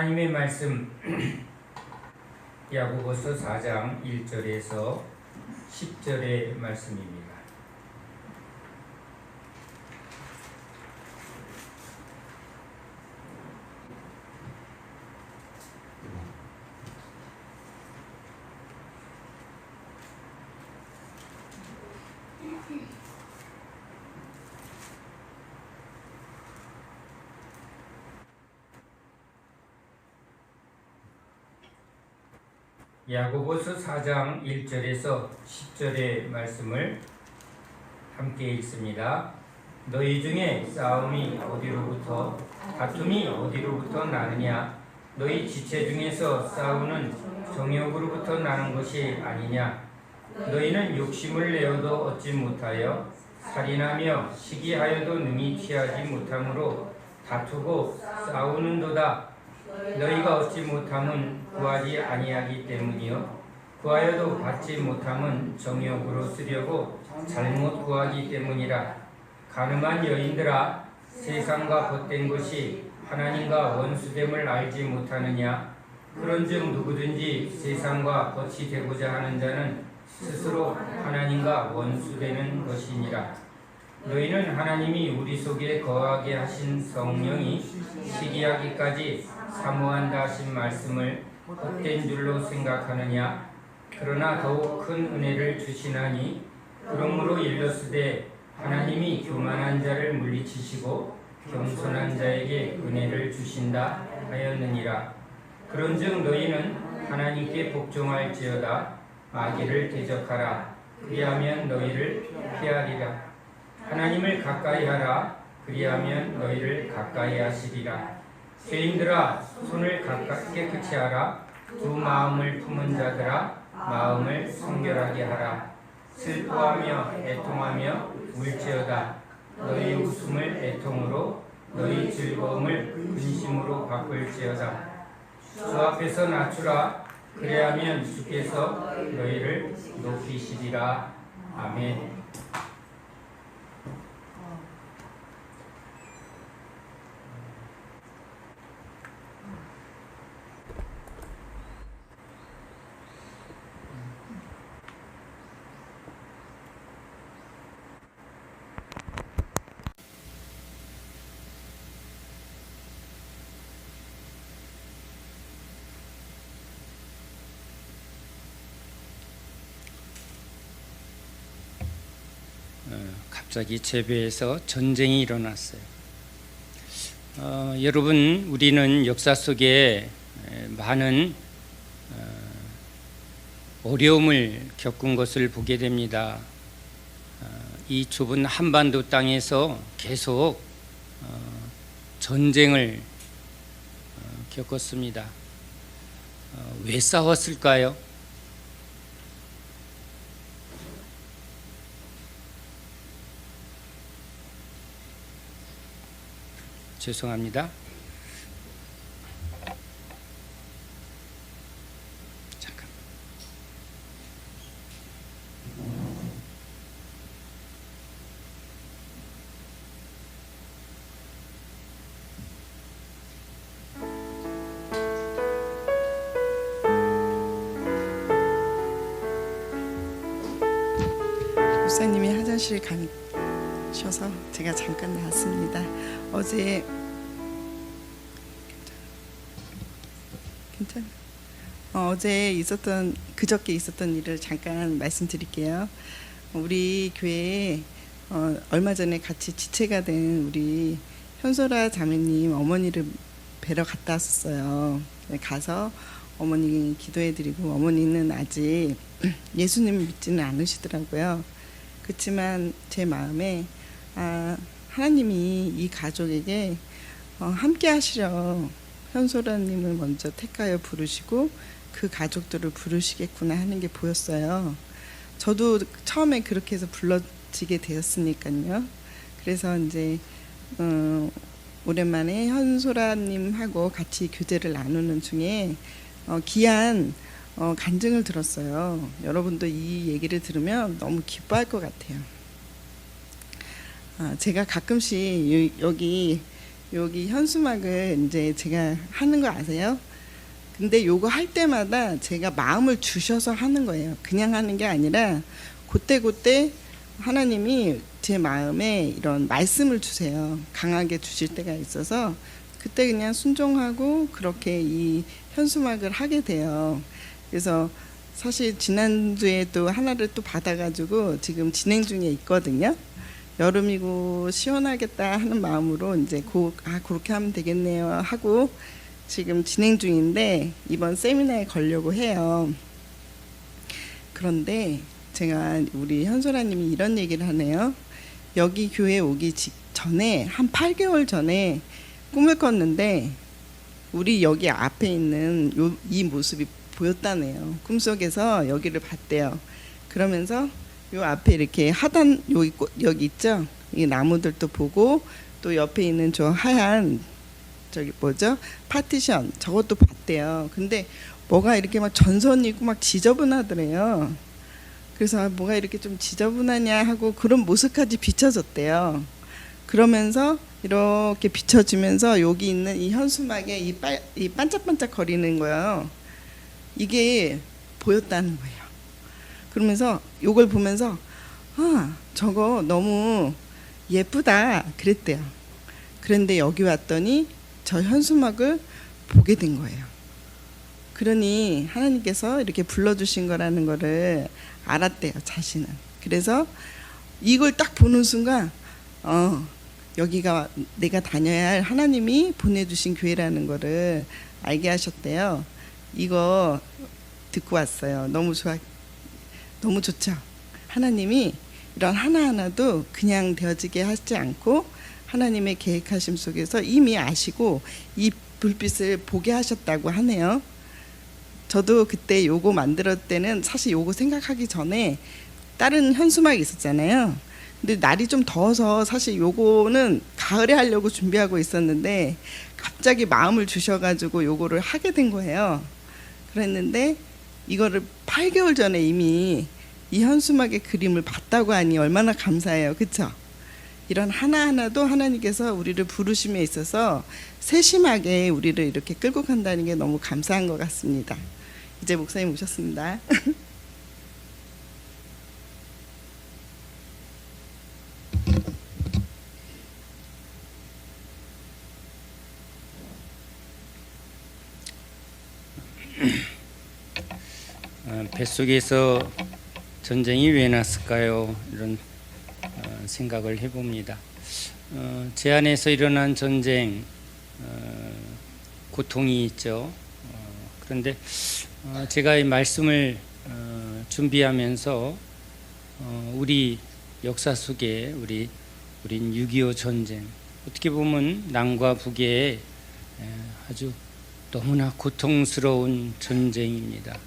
하나님의 말씀 야고보서 4장 1절에서 10절의 말씀입니다. 야고보서 4장 1절에서 10절의 말씀을 함께 읽습니다. 너희 중에 싸움이 어디로부터 다툼이 어디로부터 나느냐? 너희 지체 중에서 싸우는 정욕으로부터 나는 것이 아니냐? 너희는 욕심을 내어도 얻지 못하여 살인하며 시기하여도 능히 취하지 못함으로 다투고 싸우는도다. 너희가 얻지 못함은 구하지 아니하기 때문이요 구하여도 받지 못함은 정욕으로 쓰려고 잘못 구하기 때문이라. 가늠한 여인들아, 세상과 벗된 것이 하나님과 원수됨을 알지 못하느냐? 그런즉 누구든지 세상과 벗이 되고자 하는 자는 스스로 하나님과 원수되는 것이니라. 너희는 하나님이 우리 속에 거하게 하신 성령이 시기하기까지 사모한다 하신 말씀을 헛된 줄로 생각하느냐? 그러나 더욱 큰 은혜를 주시나니 그러므로 일렀으되 하나님이 교만한 자를 물리치시고 겸손한 자에게 은혜를 주신다 하였느니라. 그런즉 너희는 하나님께 복종할지어다. 마귀를 대적하라. 그리하면 너희를 피하리라. 하나님을 가까이 하라. 그리하면 너희를 가까이 하시리라. 죄인들아, 손을 깨끗이 하라. 두 마음을 품은 자들아, 마음을 성결하게 하라. 슬퍼하며 애통하며 울지어다. 너희 웃음을 애통으로, 너희 즐거움을 근심으로 바꿀지어다. 주 앞에서 낮추라. 그래야면 주께서 너희를 높이시리라. 아멘. 갑자기 제배에서 전쟁이 일어났어요. 여러분, 우리는 역사 속에 많은 어려움을 겪은 것을 보게 됩니다. 이 좁은 한반도 땅에서 계속 전쟁을 겪었습니다. 왜 싸웠을까요? 죄송합니다. 잠깐. 목사님이 화장실 가셔서 제가 잠깐 나왔습니다. 어제 그저께 있었던 일을 잠깐 말씀드릴게요. 우리 교회에 얼마 전에 같이 지체가 된 우리 현소라 자매님 어머니를 뵈러 갔다 왔었어요. 가서 어머니 기도해드리고, 어머니는 아직 예수님을 믿지는 않으시더라고요. 그렇지만 제 마음에 하나님이 이 가족에게 함께 하시려 현소라님을 먼저 택하여 부르시고 그 가족들을 부르시겠구나 하는 게 보였어요. 저도 처음에 그렇게 해서 불러지게 되었으니까요. 그래서 이제 오랜만에 현소라님하고 같이 교제를 나누는 중에 귀한 간증을 들었어요. 여러분도 이 얘기를 들으면 너무 기뻐할 것 같아요. 제가 가끔씩 여기 여기 현수막을 이제 제가 하는 거 아세요? 근데 요거 할 때마다 제가 마음을 주셔서 하는 거예요. 그냥 하는 게 아니라 그때그때 하나님이 제 마음에 이런 말씀을 주세요. 강하게 주실 때가 있어서 그때 그냥 순종하고 그렇게 이 현수막을 하게 돼요. 그래서 사실 지난주에 또 하나를 또 받아가지고 지금 진행 중에 있거든요. 여름이고 시원하겠다 하는 마음으로 이제 그렇게 하면 되겠네요 하고 지금 진행 중인데 이번 세미나에 가려고 해요. 그런데 제가 우리 현소라님이 이런 얘기를 하네요. 여기 교회 오기 전에 한 8개월 전에 꿈을 꿨는데 우리 여기 앞에 있는 이 모습이 보였다네요. 꿈속에서 여기를 봤대요. 그러면서 요 앞에 이렇게 하단 여기 있죠? 이 나무들도 보고 또 옆에 있는 저 하얀 저기 뭐죠? 파티션 저것도 봤대요. 근데 뭐가 이렇게 막 전선이 있고 막 지저분하더래요. 그래서 뭐가 이렇게 좀 지저분하냐 하고 그런 모습까지 비춰졌대요. 그러면서 이렇게 비춰지면서 여기 있는 이 현수막에 이 반짝반짝 거리는 거예요. 이게 보였다는 거예요. 그러면서 이걸 보면서 아 저거 너무 예쁘다 그랬대요. 그런데 여기 왔더니 저 현수막을 보게 된 거예요. 그러니 하나님께서 이렇게 불러주신 거라는 거를 알았대요, 자신은. 그래서 이걸 딱 보는 순간 여기가 내가 다녀야 할 하나님이 보내주신 교회라는 거를 알게 하셨대요. 이거 듣고 왔어요. 너무 좋죠. 하나님이 이런 하나하나도 그냥 되어지게 하지 않고 하나님의 계획하심 속에서 이미 아시고 이 불빛을 보게 하셨다고 하네요. 저도 그때 요거 만들었을 때는 사실 요거 생각하기 전에 다른 현수막이 있었잖아요. 근데 날이 좀 더워서 사실 요거는 가을에 하려고 준비하고 있었는데 갑자기 마음을 주셔가지고 요거를 하게 된 거예요. 그랬는데 이거를 8개월 전에 이미 이 현수막의 그림을 봤다고 하니 얼마나 감사해요. 그렇죠? 이런 하나하나도 하나님께서 우리를 부르심에 있어서 세심하게 우리를 이렇게 끌고 간다는 게 너무 감사한 것 같습니다. 이제 목사님 오셨습니다. 뱃속에서 전쟁이 왜 났을까요? 이런 생각을 해봅니다. 제 안에서 일어난 전쟁, 고통이 있죠. 그런데 제가 이 말씀을 준비하면서 우리 역사 속에 우린 6.25 전쟁, 어떻게 보면 남과 북의 아주 너무나 고통스러운 전쟁입니다.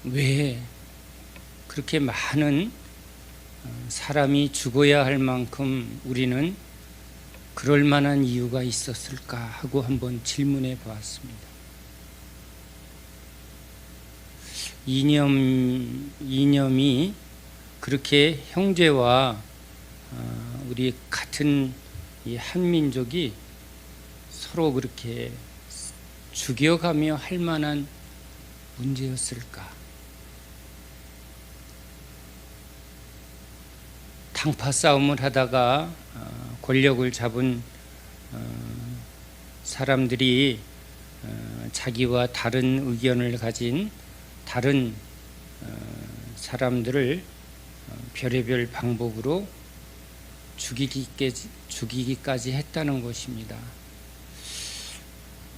왜 그렇게 많은 사람이 죽어야 할 만큼 우리는 그럴 만한 이유가 있었을까 하고 한번 질문해 보았습니다. 이념이 그렇게 형제와 우리 같은 이 한민족이 서로 그렇게 죽여가며 할 만한 문제였을까? 당파 싸움을 하다가 권력을 잡은 사람들이 자기와 다른 의견을 가진 다른 사람들을 별의별 방법으로 죽이기까지 했다는 것입니다.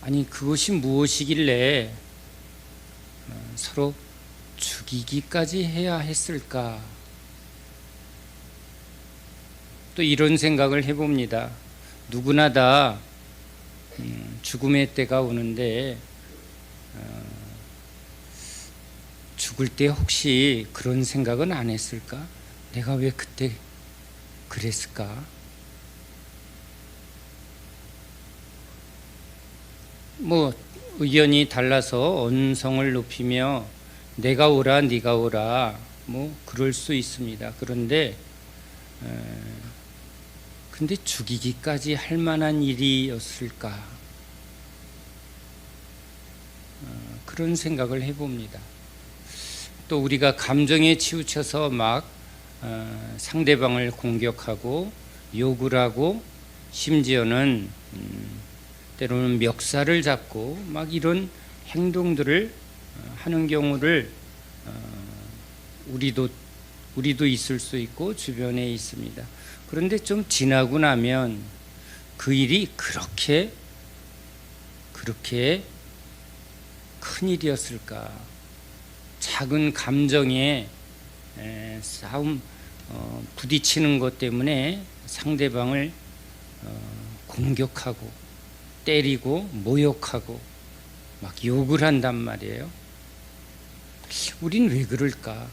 아니 그것이 무엇이길래 서로 죽이기까지 해야 했을까? 또 이런 생각을 해봅니다. 누구나 다 죽음의 때가 오는데 죽을 때 혹시 그런 생각은 안 했을까? 내가 왜 그때 그랬을까? 뭐 의견이 달라서 언성을 높이며 내가 오라 네가 오라 뭐 그럴 수 있습니다. 그런데 근데 죽이기까지 할 만한 일이었을까? 그런 생각을 해봅니다. 또 우리가 감정에 치우쳐서 막 상대방을 공격하고 욕을 하고 심지어는 때로는 멱살을 잡고 막 이런 행동들을 하는 경우를 우리도 있을 수 있고 주변에 있습니다. 그런데 좀 지나고 나면 그 일이 그렇게 큰 일이었을까? 작은 감정에 싸움 부딪히는 것 때문에 상대방을 공격하고 때리고 모욕하고 막 욕을 한단 말이에요. 우린 왜 그럴까?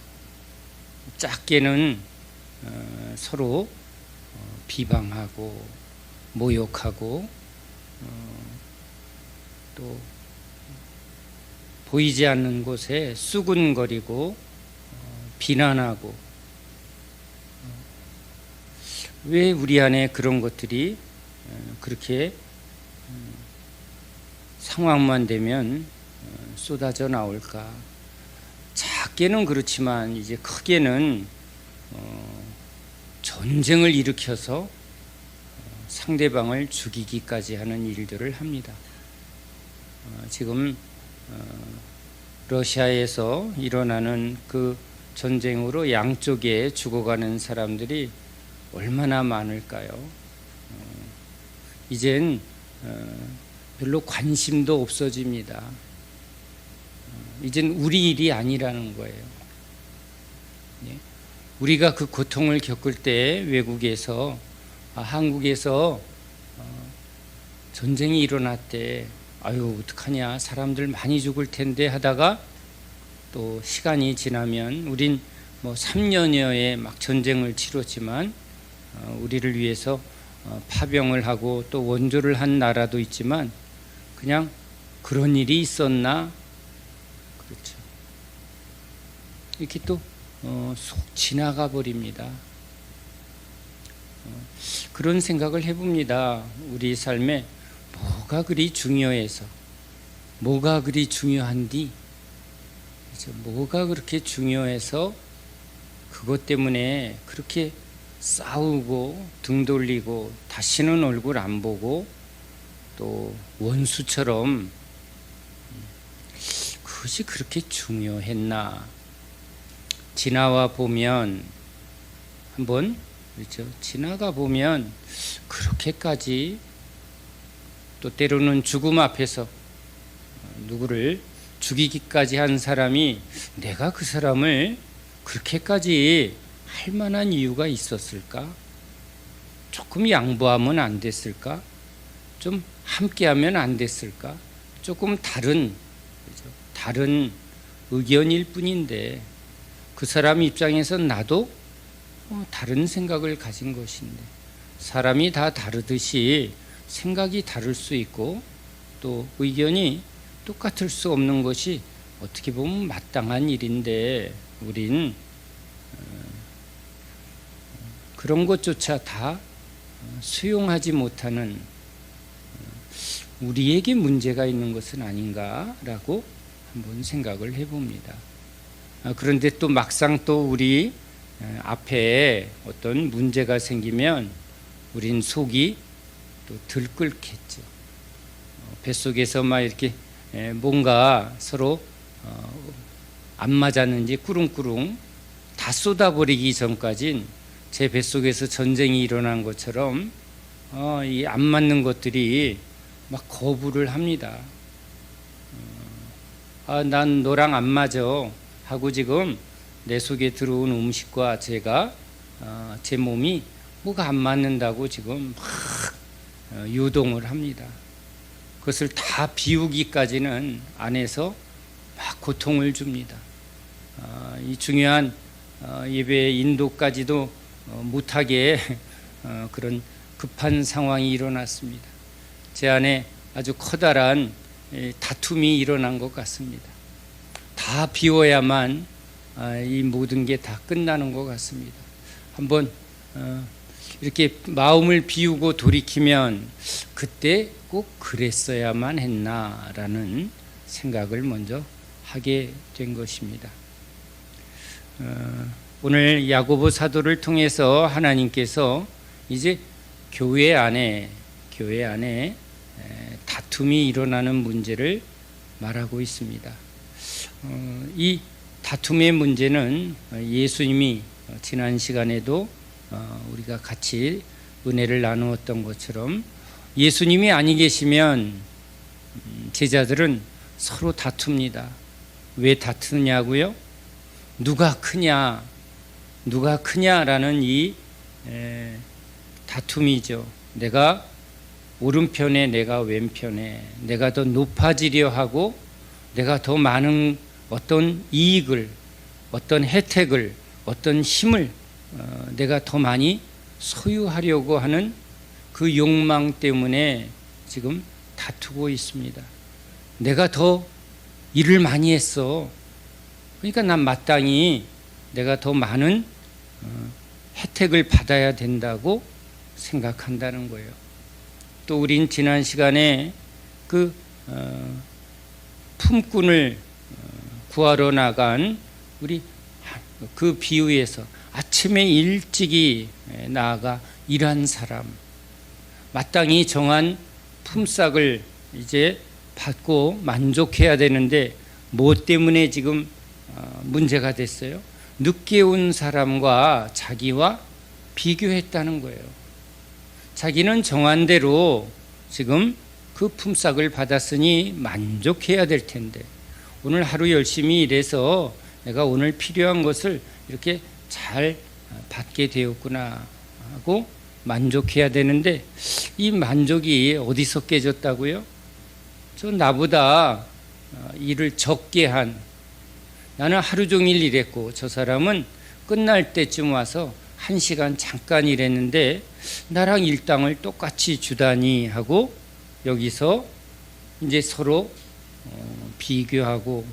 작게는 서로 비방하고 모욕하고 또 보이지 않는 곳에 수군거리고 비난하고 왜 우리 안에 그런 것들이 그렇게 상황만 되면 쏟아져 나올까? 작게는 그렇지만 이제 크게는 전쟁을 일으켜서 상대방을 죽이기까지 하는 일들을 합니다. 지금 러시아에서 일어나는 그 전쟁으로 양쪽에 죽어가는 사람들이 얼마나 많을까요? 이젠 별로 관심도 없어집니다. 이젠 우리 일이 아니라는 거예요. 우리가 그 고통을 겪을 때 외국에서 한국에서 전쟁이 일어났대. 아유 어떡하냐, 사람들 많이 죽을 텐데 하다가 또 시간이 지나면 우린 뭐 3년여의 막 전쟁을 치렀지만 우리를 위해서 파병을 하고 또 원조를 한 나라도 있지만 그냥 그런 일이 있었나? 그렇죠. 이렇게 또 속 지나가 버립니다. 그런 생각을 해봅니다. 우리 삶에 뭐가 그리 중요해서, 뭐가 그리 중요한디, 뭐가 그렇게 중요해서 그것 때문에 그렇게 싸우고 등 돌리고 다시는 얼굴 안 보고 또 원수처럼 그것이 그렇게 중요했나? 지나와 보면 한번 그렇죠. 지나가 보면 그렇게까지 또 때로는 죽음 앞에서 누구를 죽이기까지 한 사람이 내가 그 사람을 그렇게까지 할 만한 이유가 있었을까? 조금 양보하면 안 됐을까? 좀 함께하면 안 됐을까? 조금 다른 의견일 뿐인데 그 사람 입장에서 나도 다른 생각을 가진 것인데 사람이 다 다르듯이 생각이 다를 수 있고 또 의견이 똑같을 수 없는 것이 어떻게 보면 마땅한 일인데 우린 그런 것조차 다 수용하지 못하는 우리에게 문제가 있는 것은 아닌가라고 한번 생각을 해봅니다. 그런데 또 막상 또 우리 앞에 어떤 문제가 생기면 우린 속이 또 들끓겠죠. 뱃속에서 막 이렇게 뭔가 서로 안 맞았는지 꾸릉꾸릉 다 쏟아버리기 전까진 제 뱃속에서 전쟁이 일어난 것처럼 이 안 맞는 것들이 막 거부를 합니다. 난 너랑 안 맞아 하고 지금 내 속에 들어온 음식과 제가 제 몸이 뭐가 안 맞는다고 지금 막 요동을 합니다. 그것을 다 비우기까지는 안에서 막 고통을 줍니다. 이 중요한 예배의 인도까지도 못하게 그런 급한 상황이 일어났습니다. 제 안에 아주 커다란 다툼이 일어난 것 같습니다. 다 비워야만 이 모든 게 다 끝나는 것 같습니다. 한번 이렇게 마음을 비우고 돌이키면 그때 꼭 그랬어야만 했나라는 생각을 먼저 하게 된 것입니다. 오늘 야고보 사도를 통해서 하나님께서 이제 교회 안에 다툼이 일어나는 문제를 말하고 있습니다. 이 다툼의 문제는 예수님이 지난 시간에도 우리가 같이 은혜를 나누었던 것처럼 예수님이 아니 계시면 제자들은 서로 다툽니다. 왜 다투냐고요? 누가 크냐라는 이 다툼이죠. 내가 오른편에, 내가 왼편에, 내가 더 높아지려 하고 내가 더 많은 어떤 이익을, 어떤 혜택을, 어떤 힘을 내가 더 많이 소유하려고 하는 그 욕망 때문에 지금 다투고 있습니다. 내가 더 일을 많이 했어. 그러니까 난 마땅히 내가 더 많은 혜택을 받아야 된다고 생각한다는 거예요. 또 우린 지난 시간에 그 품꾼을 구하러 나간 우리 그 비유에서 아침에 일찍이 나아가 일한 사람, 마땅히 정한 품삯을 이제 받고 만족해야 되는데 뭐 때문에 지금 문제가 됐어요? 늦게 온 사람과 자기와 비교했다는 거예요. 자기는 정한 대로 지금 그 품삯을 받았으니 만족해야 될 텐데 오늘 하루 열심히 일해서 내가 오늘 필요한 것을 이렇게 잘 받게 되었구나 하고 만족해야 되는데 이 만족이 어디서 깨졌다고요? 저 나보다 일을 적게 한, 나는 하루 종일 일했고 저 사람은 끝날 때쯤 와서 1시간 잠깐 일했는데 나랑 일당을 똑같이 주다니 하고 여기서 이제 서로 비교하고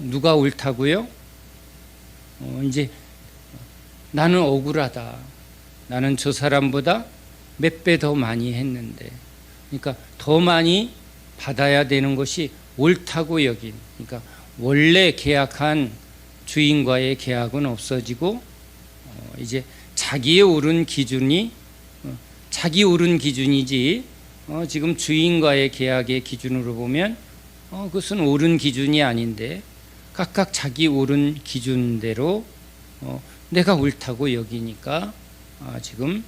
누가 옳다고요? 이제 나는 억울하다. 나는 저 사람보다 몇 배 더 많이 했는데, 그러니까 더 많이 받아야 되는 것이 옳다고 여긴. 그러니까 원래 계약한 주인과의 계약은 없어지고 이제 자기의 옳은 기준이 자기 옳은 기준이지 지금 주인과의 계약의 기준으로 보면 그것은 옳은 기준이 아닌데 각각 자기 옳은 기준대로 내가 옳다고 여기니까 지금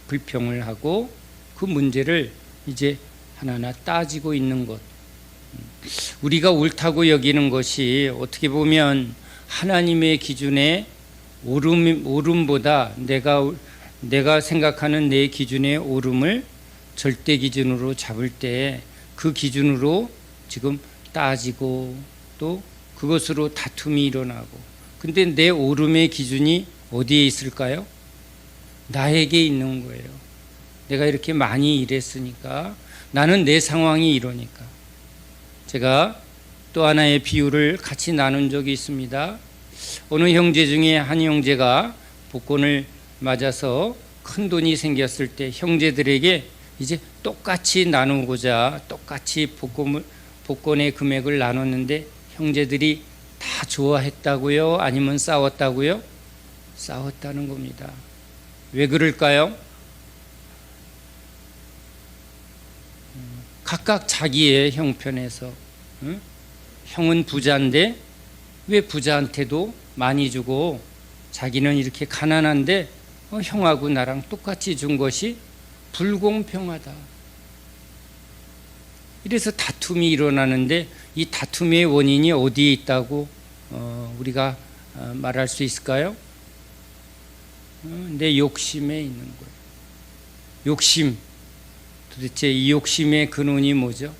불평을 하고 그 문제를 이제 하나하나 따지고 있는 것. 우리가 옳다고 여기는 것이 어떻게 보면 하나님의 기준에 옳음보다 내가 생각하는 내 기준의 옳음을 절대 기준으로 잡을 때 그 기준으로 지금 따지고 또 그것으로 다툼이 일어나고, 근데 내 옳음의 기준이 어디에 있을까요? 나에게 있는 거예요. 내가 이렇게 많이 일했으니까, 나는 내 상황이 이러니까. 제가 또 하나의 비유를 같이 나눈 적이 있습니다. 어느 형제 중에 한 형제가 복권을 맞아서 큰 돈이 생겼을 때 형제들에게 이제 똑같이 나누고자 똑같이 복권의 금액을 나눴는데 형제들이 다 좋아했다고요? 아니면 싸웠다고요? 싸웠다는 겁니다. 왜 그럴까요? 각각 자기의 형편에서 형은 부자인데 왜 부자한테도 많이 주고 자기는 이렇게 가난한데 형하고 나랑 똑같이 준 것이 불공평하다. 이래서 다툼이 일어나는데 이 다툼의 원인이 어디에 있다고 우리가 말할 수 있을까요? 내 욕심에 있는 거예요. 욕심. 도대체 이 욕심의 근원이 뭐죠?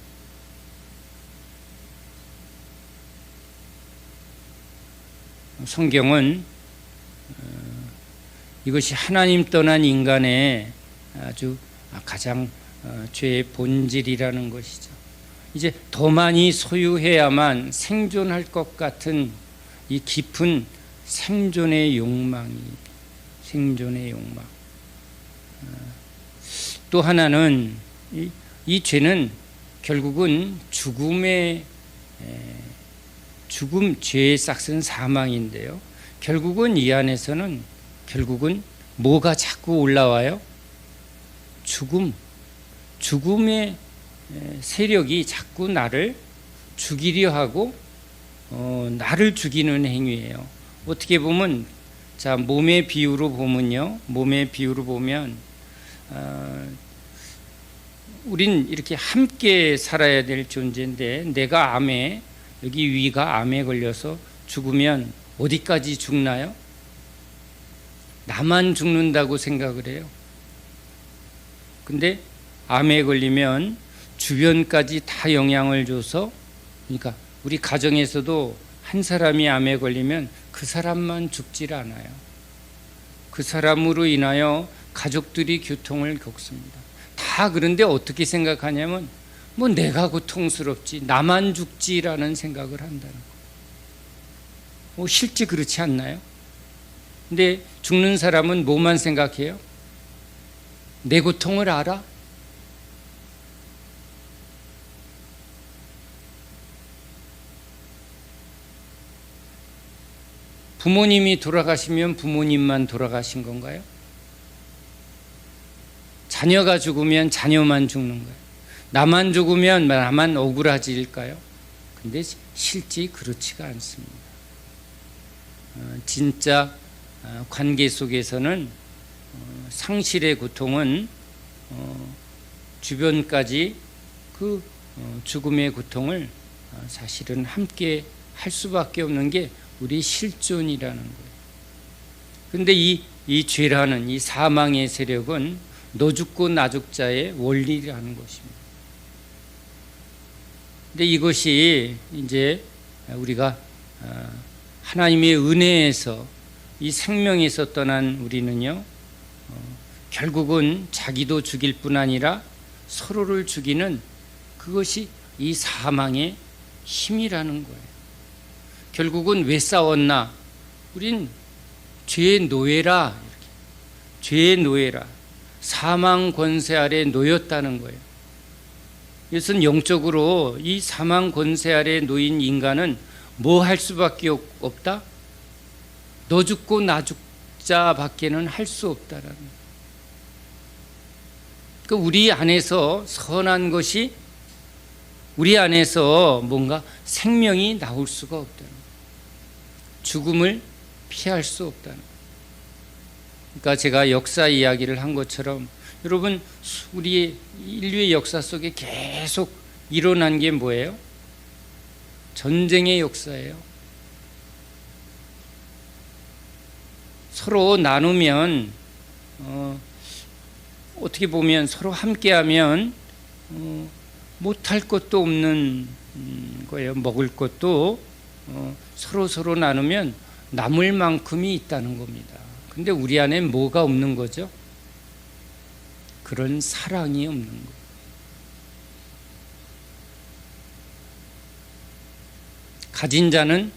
성경은 이것이 하나님 떠난 인간의 아주 가장 죄의 본질이라는 것이죠. 이제 더 많이 소유해야만 생존할 것 같은 이 깊은 생존의 욕망. 또 하나는 이 죄는 결국은 죄의 싹은 사망인데요. 결국은 이 안에서는 결국은 뭐가 자꾸 올라와요? 죽음의 세력이 자꾸 나를 죽이려 하고 나를 죽이는 행위예요. 어떻게 보면 자 몸의 비유로 보면 우린 이렇게 함께 살아야 될 존재인데 내가 여기 위가 암에 걸려서 죽으면 어디까지 죽나요? 나만 죽는다고 생각을 해요. 근데 암에 걸리면 주변까지 다 영향을 줘서, 그러니까 우리 가정에서도 한 사람이 암에 걸리면 그 사람만 죽질 않아요. 그 사람으로 인하여 가족들이 고통을 겪습니다. 다 그런데 어떻게 생각하냐면 뭐 내가 고통스럽지 나만 죽지라는 생각을 한다는 거. 실제 그렇지 않나요? 근데 죽는 사람은 뭐만 생각해요? 내 고통을 알아? 부모님이 돌아가시면 부모님만 돌아가신 건가요? 자녀가 죽으면 자녀만 죽는 거예요. 나만 죽으면 나만 억울해질까요? 근데 실제 그렇지가 않습니다. 진짜 관계 속에서는 상실의 고통은 주변까지 그 죽음의 고통을 사실은 함께 할 수밖에 없는 게 우리 실존이라는 거예요. 그런데 이 죄라는 이 사망의 세력은 너 죽고 나 죽자의 원리라는 것입니다. 근데 이것이 이제 우리가 하나님의 은혜에서 이 생명에서 떠난 우리는요, 결국은 자기도 죽일 뿐 아니라 서로를 죽이는 그것이 이 사망의 힘이라는 거예요. 결국은 왜 싸웠나? 우린 죄의 노예라, 이렇게. 죄의 노예라, 사망 권세 아래 놓였다는 거예요. 이것은 영적으로 이 사망 권세 아래 놓인 인간은 뭐 할 수밖에 없다? 너 죽고 나 죽자밖에는 할 수 없다라는 거예요. 그러니까 우리 안에서 선한 것이, 우리 안에서 뭔가 생명이 나올 수가 없다는 거예요. 죽음을 피할 수 없다는 거예요. 그러니까 제가 역사 이야기를 한 것처럼 여러분, 우리 인류의 역사 속에 계속 일어난 게 뭐예요? 전쟁의 역사예요. 서로 나누면 어떻게 보면 서로 함께하면 못할 것도 없는 거예요. 먹을 것도 서로 나누면 남을 만큼이 있다는 겁니다. 근데 우리 안에 뭐가 없는 거죠? 그런 사랑이 없는 거예요. 가진 자는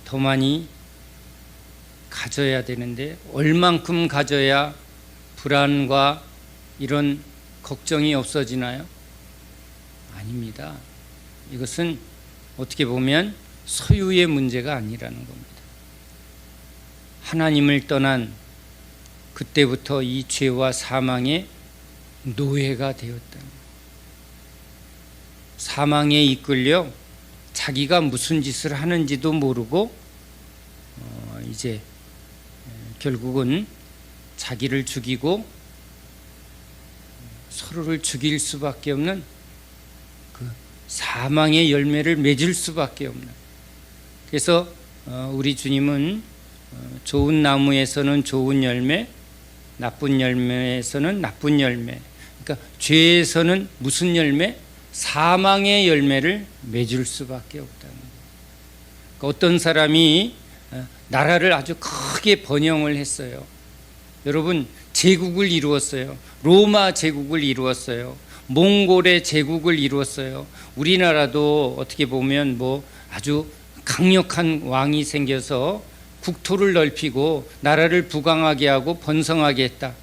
더 많이 가져야 되는데 얼만큼 가져야 불안과 이런 걱정이 없어지나요? 아닙니다. 이것은 어떻게 보면 소유의 문제가 아니라는 겁니다. 하나님을 떠난 그때부터 이 죄와 사망의 노예가 되었다는 거예요. 사망에 이끌려 자기가 무슨 짓을 하는지도 모르고 이제 결국은 자기를 죽이고 서로를 죽일 수밖에 없는 그 사망의 열매를 맺을 수밖에 없는. 그래서 우리 주님은 좋은 나무에서는 좋은 열매, 나쁜 열매에서는 나쁜 열매, 그러니까 죄에서는 무슨 열매? 사망의 열매를 맺을 수밖에 없다는 거예요. 그러니까 어떤 사람이 나라를 아주 크게 번영을 했어요. 여러분, 제국을 이루었어요. 로마 제국을 이루었어요. 몽골의 제국을 이루었어요. 우리나라도 어떻게 보면 뭐 아주 강력한 왕이 생겨서 국토를 넓히고 나라를 부강하게 하고 번성하게 했다.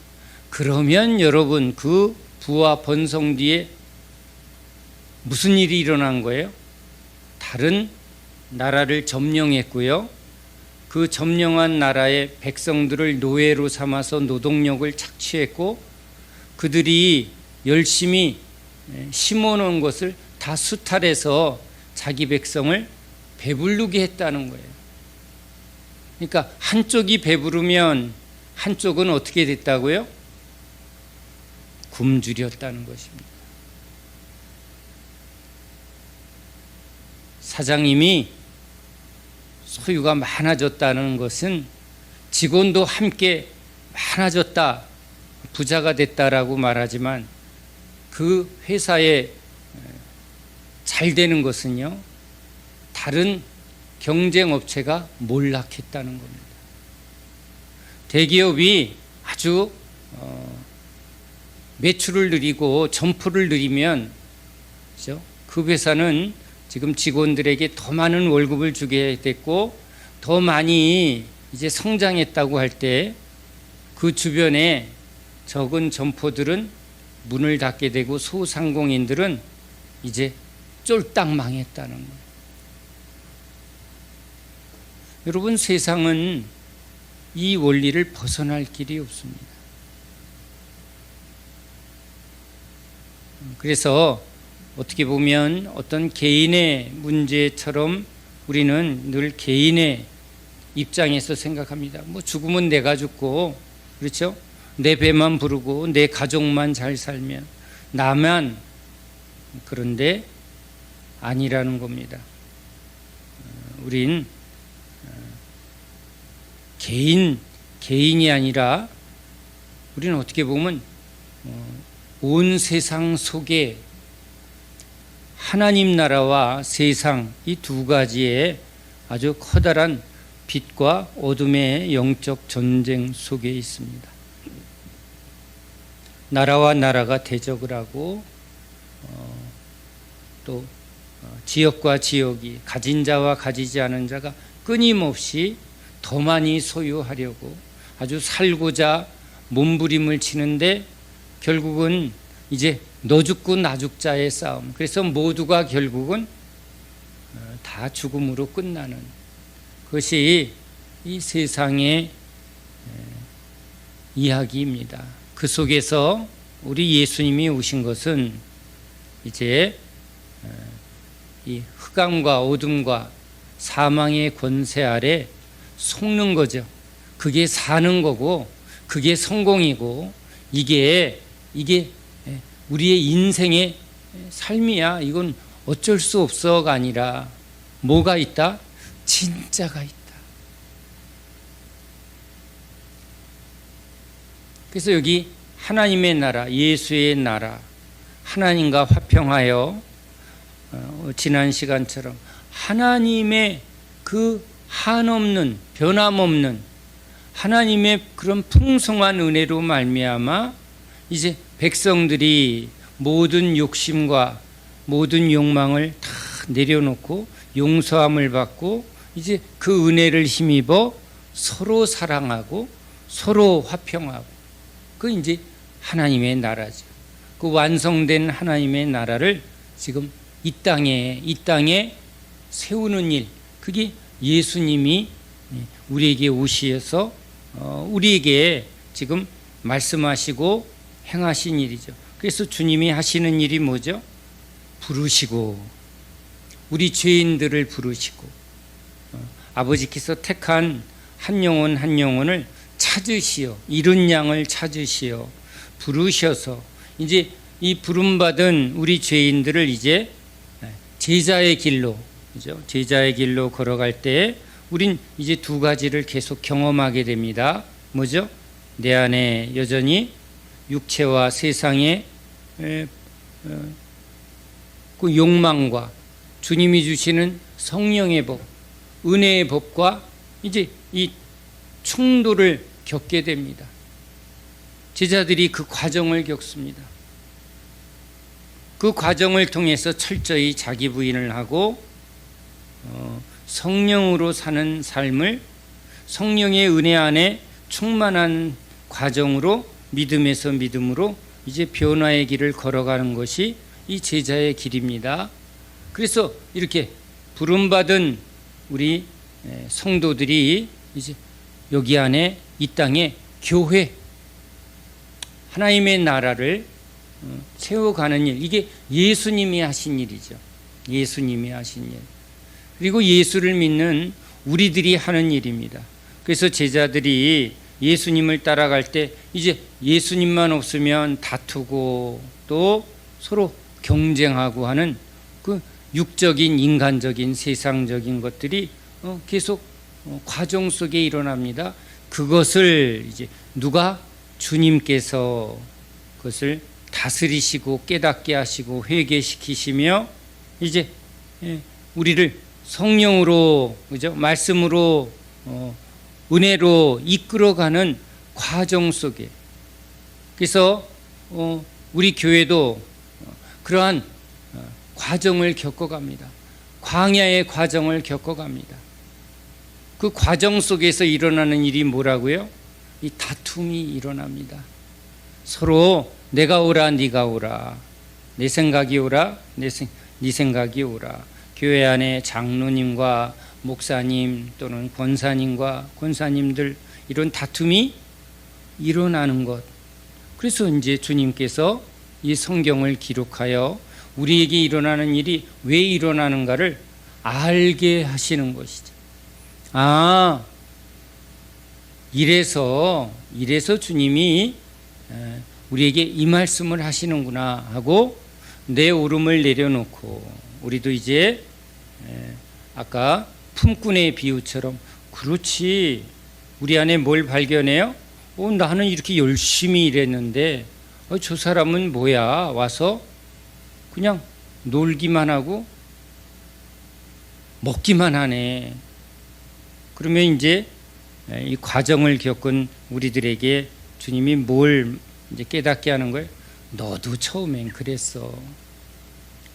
그러면 여러분 그 부와 번성 뒤에 무슨 일이 일어난 거예요? 다른 나라를 점령했고요. 그 점령한 나라의 백성들을 노예로 삼아서 노동력을 착취했고 그들이 열심히 심어놓은 것을 다 수탈해서 자기 백성을 배부르게 했다는 거예요. 그러니까 한쪽이 배부르면 한쪽은 어떻게 됐다고요? 굶주렸다는 것입니다. 사장님이 소유가 많아졌다는 것은 직원도 함께 많아졌다, 부자가 됐다라고 말하지만 그 회사에 잘 되는 것은요, 다른 경쟁업체가 몰락했다는 겁니다. 대기업이 아주 매출을 늘리고 점포를 늘리면, 그렇죠? 그 회사는 지금 직원들에게 더 많은 월급을 주게 됐고 더 많이 이제 성장했다고 할 때 그 주변에 적은 점포들은 문을 닫게 되고 소상공인들은 이제 쫄딱 망했다는 거예요. 여러분, 세상은 이 원리를 벗어날 길이 없습니다. 그래서 어떻게 보면 어떤 개인의 문제처럼 우리는 늘 개인의 입장에서 생각합니다. 뭐 죽으면 내가 죽고, 그렇죠? 내 배만 부르고 내 가족만 잘 살면 나만. 그런데 아니라는 겁니다. 우린 개인이 아니라 우리는 어떻게 보면 온 세상 속에 하나님 나라와 세상, 이 두 가지의 아주 커다란 빛과 어둠의 영적 전쟁 속에 있습니다. 나라와 나라가 대적을 하고 또 지역과 지역이, 가진 자와 가지지 않은 자가 끊임없이 더 많이 소유하려고 아주 살고자 몸부림을 치는데 결국은 이제 너 죽고 나 죽자의 싸움. 그래서 모두가 결국은 다 죽음으로 끝나는 그것이 이 세상의 이야기입니다. 그 속에서 우리 예수님이 오신 것은 이제 이 흑암과 어둠과 사망의 권세 아래 속는 거죠. 그게 사는 거고 그게 성공이고 이게 우리의 인생의 삶이야. 이건 어쩔 수 없어가 아니라 뭐가 있다? 진짜가 있다. 그래서 여기 하나님의 나라, 예수의 나라, 하나님과 화평하여 지난 시간처럼 하나님의 그 한없는 변함없는 하나님의 그런 풍성한 은혜로 말미암아 이제 백성들이 모든 욕심과 모든 욕망을 다 내려놓고 용서함을 받고 이제 그 은혜를 힘입어 서로 사랑하고 서로 화평하고 그 이제 하나님의 나라죠. 그 완성된 하나님의 나라를 지금 이 땅에 세우는 일, 그게 예수님이 우리에게 오시어서 우리에게 지금 말씀하시고 행하신 일이죠. 그래서 주님이 하시는 일이 뭐죠? 부르시고 우리 죄인들을 부르시고 아버지께서 택한 한 영혼 한 영혼을 찾으시어 잃은 양을 찾으시어 부르셔서 이제 이 부름받은 우리 죄인들을 이제 제자의 길로, 그죠? 제자의 길로 걸어갈 때 우린 이제 두 가지를 계속 경험하게 됩니다. 뭐죠? 내 안에 여전히 육체와 세상의 그 욕망과 주님이 주시는 성령의 법, 은혜의 법과 이제 이 충돌을 겪게 됩니다. 제자들이 그 과정을 겪습니다. 그 과정을 통해서 철저히 자기 부인을 하고 성령으로 사는 삶을 성령의 은혜 안에 충만한 과정으로 믿음에서 믿음으로 이제 변화의 길을 걸어가는 것이 이 제자의 길입니다. 그래서 이렇게 부름받은 우리 성도들이 이제 여기 안에 이 땅에 교회 하나님의 나라를 세워가는 일, 이게 예수님이 하신 일이죠. 예수님이 하신 일. 그리고 예수를 믿는 우리들이 하는 일입니다. 그래서 제자들이 예수님을 따라갈 때 이제 예수님만 없으면 다투고 또 서로 경쟁하고 하는 그 육적인 인간적인 세상적인 것들이 계속 과정 속에 일어납니다. 그것을 이제 누가 주님께서 그것을 다스리시고 깨닫게 하시고 회개시키시며 이제 우리를 성령으로 그죠? 말씀으로 은혜로 이끌어가는 과정 속에 그래서 우리 교회도 그러한 과정을 겪어갑니다. 광야의 과정을 겪어갑니다. 그 과정 속에서 일어나는 일이 뭐라고요? 이 다툼이 일어납니다. 서로 내가 오라 네가 오라 내 생각이 오라 네 생각이 오라. 교회 안에 장로님과 목사님 또는 권사님들 이런 다툼이 일어나는 것. 그래서 이제 주님께서 이 성경을 기록하여 우리에게 일어나는 일이 왜 일어나는가를 알게 하시는 것이죠. 아, 이래서 주님이 우리에게 이 말씀을 하시는구나 하고 내 오름을 내려놓고 우리도 이제 아까 품꾼의 비유처럼 그렇지 우리 안에 뭘 발견해요? 나는 이렇게 열심히 일했는데 저 사람은 뭐야 와서 그냥 놀기만 하고 먹기만 하네. 그러면 이제 이 과정을 겪은 우리들에게 주님이 뭘 이제 깨닫게 하는 거예요? 너도 처음엔 그랬어.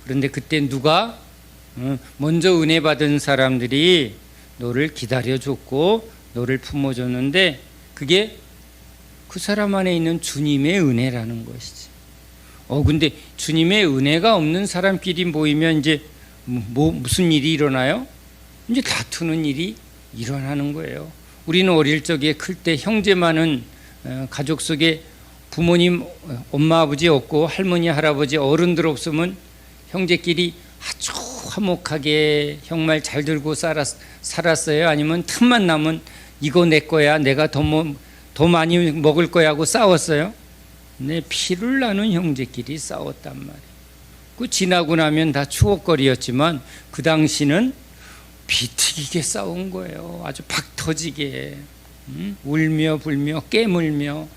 그런데 그때 누가 먼저 은혜 받은 사람들이 너를 기다려줬고 너를 품어줬는데 그게 그 사람 안에 있는 주님의 은혜라는 것이지. 근데 주님의 은혜가 없는 사람끼리 모이면 이제 무슨 일이 일어나요? 이제 다투는 일이 일어나는 거예요. 우리는 어릴 적에 클 때 형제만은 가족 속에 부모님 엄마 아버지 없고 할머니 할아버지 어른들 없으면 형제끼리 아주 화목하게 형 말 잘 들고 살았어요? 아니면 틈만 나면 이거 내 거야 내가 더 많이 먹을 거야 하고 싸웠어요? 내 피를 나눈 형제끼리 싸웠단 말이에요. 그 지나고 나면 다 추억거리였지만 그 당시는 비틀기게 싸운 거예요. 아주 박 터지게 울며 불며 깨물며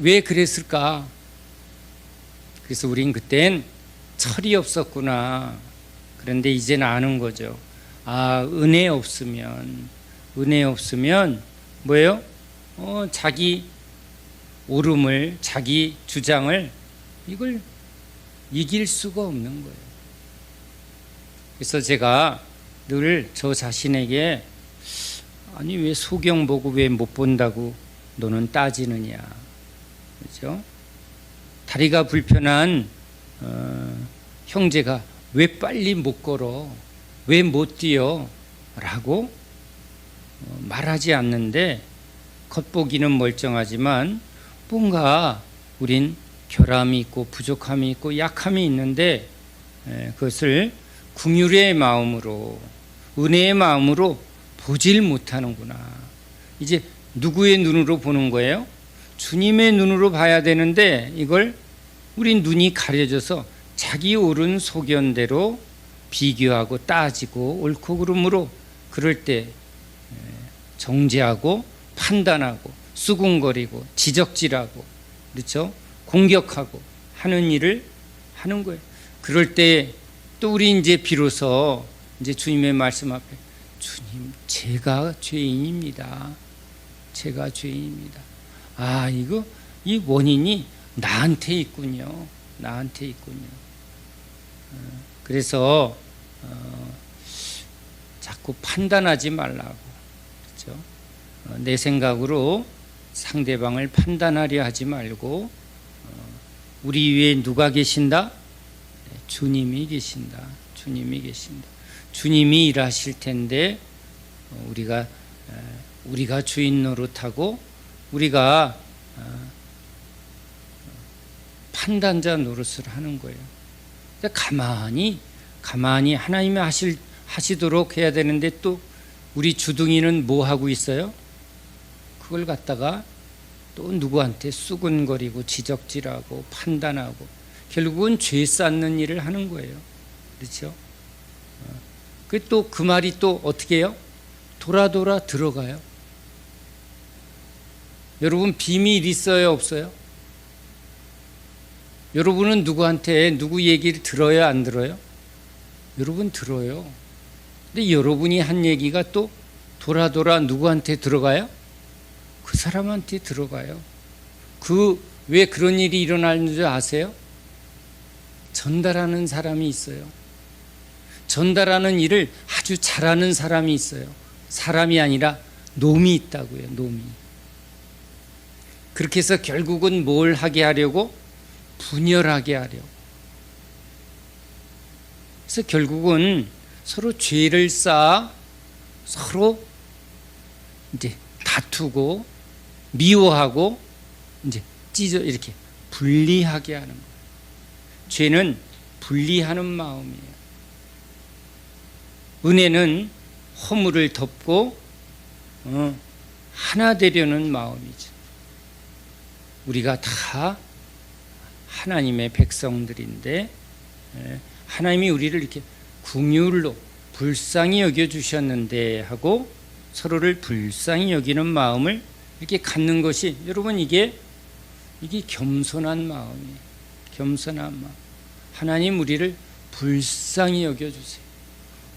왜 그랬을까? 그래서 우린 그땐 철이 없었구나. 그런데 이제는 아는 거죠. 은혜 없으면 뭐예요? 자기 오름을 자기 주장을 이걸 이길 수가 없는 거예요. 그래서 제가 늘 저 자신에게 아니 왜 소경 보고 왜 못 본다고 너는 따지느냐, 그렇죠? 다리가 불편한 형제가 왜 빨리 못 걸어, 왜 못 뛰어 라고 말하지 않는데 겉보기는 멀쩡하지만 뭔가 우린 결함이 있고 부족함이 있고 약함이 있는데 그것을 긍휼의 마음으로 은혜의 마음으로 보질 못하는구나. 이제 누구의 눈으로 보는 거예요? 주님의 눈으로 봐야 되는데 이걸 우리 눈이 가려져서 자기 옳은 소견대로 비교하고 따지고 옳고 그름으로 그럴 때 정죄하고 판단하고 수군거리고 지적질하고 그렇죠? 공격하고 하는 일을 하는 거예요. 그럴 때 또 우리 이제 비로소 이제 주님의 말씀 앞에 주님 제가 죄인입니다. 제가 죄인입니다. 이 원인이 나한테 있군요. 나한테 있군요. 그래서 자꾸 판단하지 말라고, 그렇죠? 내 생각으로 상대방을 판단하려 하지 말고 우리 위에 누가 계신다? 주님이 계신다. 주님이 계신다. 주님이 일하실 텐데 우리가 주인 노릇하고 우리가 판단자 노릇을 하는 거예요. 가만히 하나님이 하시도록 해야 되는데 또 우리 주둥이는 뭐 하고 있어요? 그걸 갖다가 또 누구한테 수근거리고 지적질하고 판단하고 결국은 죄 쌓는 일을 하는 거예요. 그렇죠? 또 그 말이 또 어떻게 해요? 돌아 들어가요. 여러분 비밀 있어요, 없어요? 여러분은 누구 얘기를 들어요, 안 들어요? 여러분 들어요. 근데 여러분이 한 얘기가 또 돌아 누구한테 들어가요? 그 사람한테 들어가요. 왜 그런 일이 일어나는 줄 아세요? 전달하는 사람이 있어요. 전달하는 일을 아주 잘하는 사람이 있어요. 사람이 아니라 놈이 있다고요. 놈이. 그렇게 해서 결국은 뭘 하게 하려고? 분열하게 하려고. 그래서 결국은 서로 죄를 쌓아 서로 이제 다투고 미워하고 이제 이렇게 분리하게 하는 거예요. 죄는 분리하는 마음이에요. 은혜는 허물을 덮고 하나 되려는 마음이죠. 우리가 다 하나님의 백성들인데 하나님이 우리를 이렇게 긍휼로 불쌍히 여겨주셨는데 하고 서로를 불쌍히 여기는 마음을 이렇게 갖는 것이 여러분 이게 겸손한 마음이에요. 겸손한 마음. 하나님 우리를 불쌍히 여겨주세요.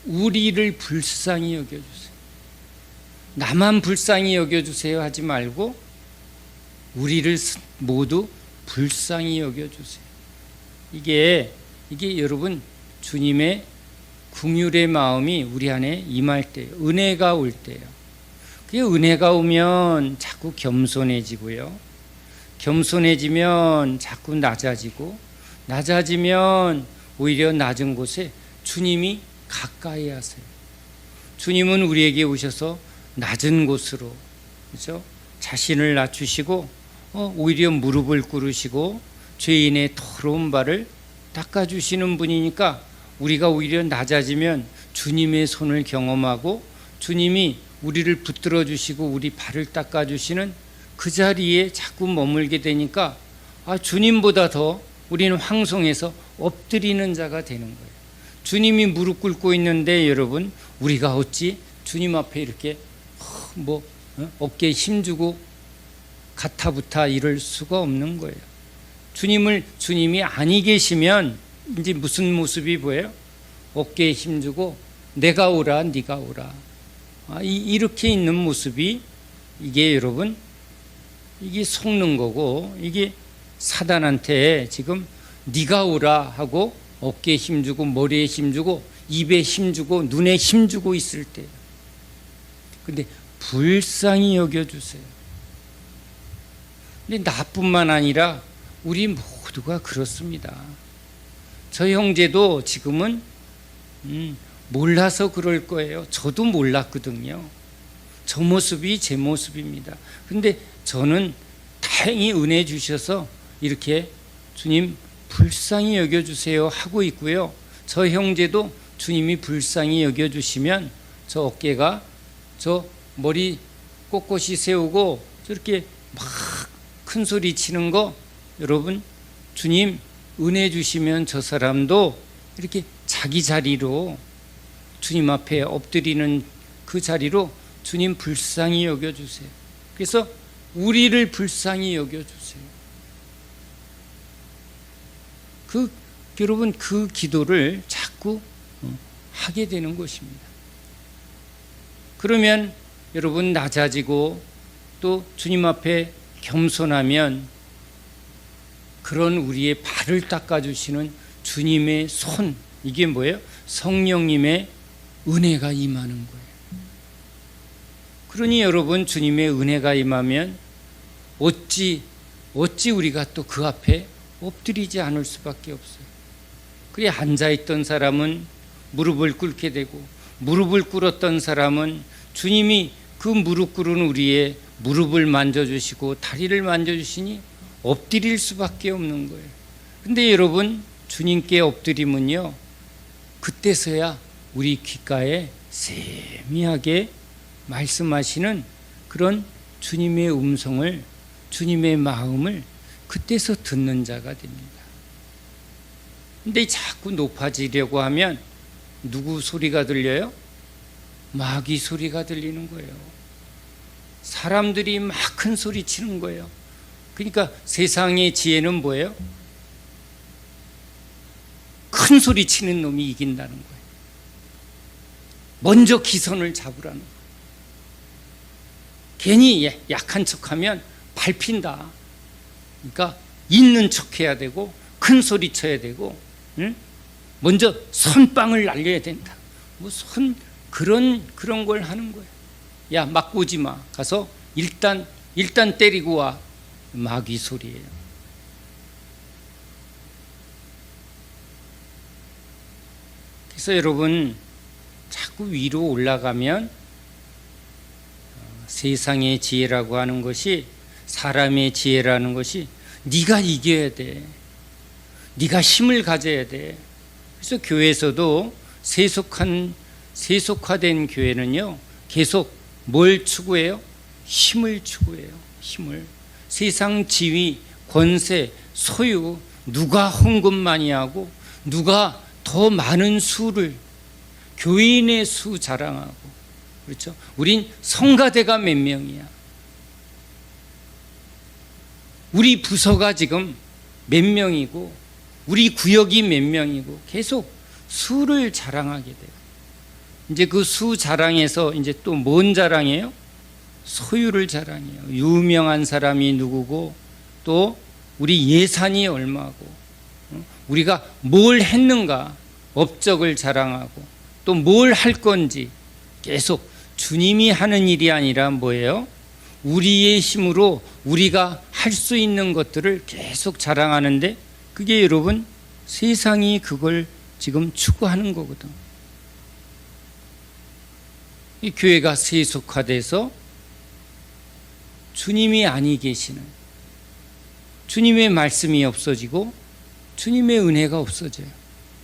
우리를 불쌍히 여겨주세요. 나만 불쌍히 여겨주세요 하지 말고 우리를 모두 불쌍히 여겨주세요. 이게 여러분 주님의 긍휼의 마음이 우리 안에 임할 때예요. 은혜가 올 때예요. 그게 은혜가 오면 자꾸 겸손해지고요. 겸손해지면 자꾸 낮아지면 오히려 낮은 곳에 주님이 가까이 하세요. 주님은 우리에게 오셔서 낮은 곳으로 그렇죠? 자신을 낮추시고 오히려 무릎을 꿇으시고 죄인의 더러운 발을 닦아주시는 분이니까 우리가 오히려 낮아지면 주님의 손을 경험하고 주님이 우리를 붙들어 주시고 우리 발을 닦아주시는 그 자리에 자꾸 머물게 되니까 주님보다 더 우리는 황송해서 엎드리는 자가 되는 거예요. 주님이 무릎 꿇고 있는데 여러분 우리가 어찌 주님 앞에 이렇게 어깨에 힘주고 가타부타 이럴 수가 없는 거예요. 주님이 아니 계시면 이제 무슨 모습이 보여요? 어깨에 힘주고 내가 오라 네가 오라 이렇게 있는 모습이 이게 여러분 이게 속는 거고 이게 사단한테 지금 네가 오라 하고 어깨에 힘주고 머리에 힘주고 입에 힘주고 눈에 힘주고 있을 때 근데 불쌍히 여겨주세요. 근데 나뿐만 아니라 우리 모두가 그렇습니다. 저 형제도 지금은 몰라서 그럴 거예요. 저도 몰랐거든요. 저 모습이 제 모습입니다. 근데 저는 다행히 은혜 주셔서 이렇게 주님 불쌍히 여겨주세요 하고 있고요. 저 형제도 주님이 불쌍히 여겨주시면 저 어깨가 저 머리 꼿꼿이 세우고 저렇게 막 큰 소리 치는 거 여러분 주님 은혜 주시면 저 사람도 이렇게 자기 자리로 주님 앞에 엎드리는 그 자리로 주님 불쌍히 여겨주세요. 그래서 우리를 불쌍히 여겨주세요. 여러분 그 기도를 자꾸 하게 되는 것입니다. 그러면 여러분 낮아지고 또 주님 앞에 겸손하면 그런 우리의 발을 닦아주시는 주님의 손 이게 뭐예요? 성령님의 은혜가 임하는 거예요. 그러니 여러분, 주님의 은혜가 임하면 어찌 우리가 또 그 앞에 엎드리지 않을 수밖에 없어요. 그래, 앉아있던 사람은 무릎을 꿇게 되고, 무릎을 꿇었던 사람은 주님이 그 무릎 꿇은 우리의 무릎을 만져주시고 다리를 만져주시니 엎드릴 수밖에 없는 거예요. 근데 여러분, 주님께 엎드리면요, 그때서야 우리 귓가에 세미하게 말씀하시는 그런 주님의 음성을, 주님의 마음을 그때서 듣는 자가 됩니다. 근데 자꾸 높아지려고 하면 누구 소리가 들려요? 마귀 소리가 들리는 거예요. 사람들이 막 큰 소리 치는 거예요. 그러니까 세상의 지혜는 뭐예요? 큰 소리 치는 놈이 이긴다는 거예요. 먼저 기선을 잡으라는 거예요. 괜히 약한 척하면 밟힌다. 그러니까 있는 척해야 되고, 큰 소리 쳐야 되고, 응? 먼저 선빵을 날려야 된다. 뭐 그런 걸 하는 거예요. 야, 막 오지 마. 가서 일단 때리고 와. 마귀 소리예요. 그래서 여러분, 자꾸 위로 올라가면 세상의 지혜라고 하는 것이, 사람의 지혜라는 것이 네가 이겨야 돼. 네가 힘을 가져야 돼. 그래서 교회에서도 세속화된 교회는요, 계속 뭘 추구해요? 힘을 추구해요. 힘을. 세상 지위, 권세, 소유, 누가 헌금 많이 하고 누가 더 많은 수를, 교인의 수 자랑하고, 그렇죠? 우린 성가대가 몇 명이야. 우리 부서가 지금 몇 명이고, 우리 구역이 몇 명이고, 계속 수를 자랑하게 돼요. 이제 그 수 자랑에서 이제 또 뭔 자랑이에요? 소유를 자랑해요. 유명한 사람이 누구고, 또 우리 예산이 얼마고, 우리가 뭘 했는가, 업적을 자랑하고, 또 뭘 할 건지, 계속 주님이 하는 일이 아니라 뭐예요? 우리의 힘으로 우리가 할 수 있는 것들을 계속 자랑하는데, 그게 여러분, 세상이 그걸 지금 추구하는 거거든. 이 교회가 세속화돼서 주님이 아니 계시는, 주님의 말씀이 없어지고 주님의 은혜가 없어져요.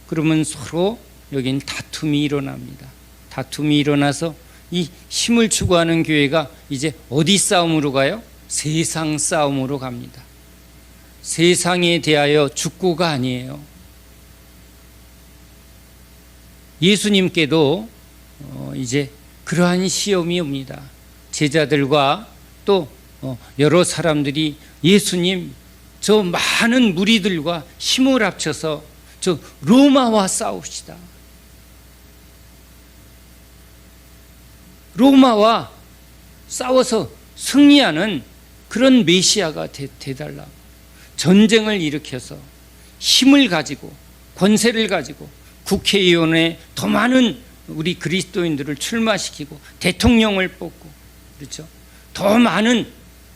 그러면 서로 여긴 다툼이 일어납니다. 다툼이 일어나서 이 힘을 추구하는 교회가 이제 어디 싸움으로 가요? 세상 싸움으로 갑니다. 세상에 대하여 죽고가 아니에요. 예수님께도 이제 그러한 시험이 옵니다. 제자들과 또 여러 사람들이 예수님, 저 많은 무리들과 힘을 합쳐서 저 로마와 싸웁시다. 로마와 싸워서 승리하는 그런 메시아가 되달라고, 전쟁을 일으켜서 힘을 가지고 권세를 가지고 국회의원에 더 많은 우리 그리스도인들을 출마시키고 대통령을 뽑고, 그렇죠? 더 많은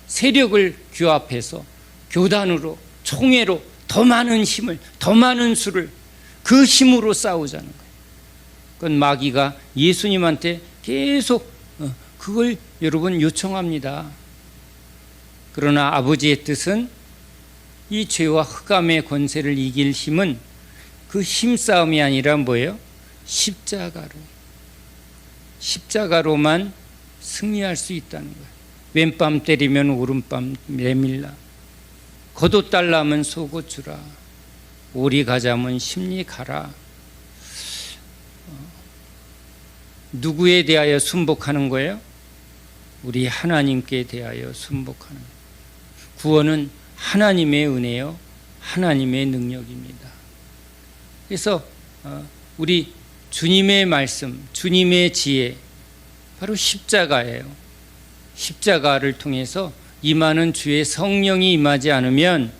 세력을 규합해서 교단으로, 총회로 더 많은 힘을, 더 많은 수를, 그 힘으로 싸우자는 거예요. 그건 마귀가 예수님한테 계속 그걸 여러분 요청합니다. 그러나 아버지의 뜻은 이 죄와 흑암의 권세를 이길 힘은 그 힘싸움이 아니라 뭐예요? 십자가로만 승리할 수 있다는 거예요. 왼밤 때리면 오른밤 내밀라, 겉옷 달라면 속옷 주라, 오리 가자면 심리 가라. 누구에 대하여 순복하는 거예요? 우리 하나님께 대하여 순복하는 거예요. 구원은 하나님의 은혜요, 하나님의 능력입니다. 그래서 우리 주님의 말씀, 주님의 지혜, 바로 십자가예요. 십자가를 통해서 임하는 주의 성령이 임하지 않으면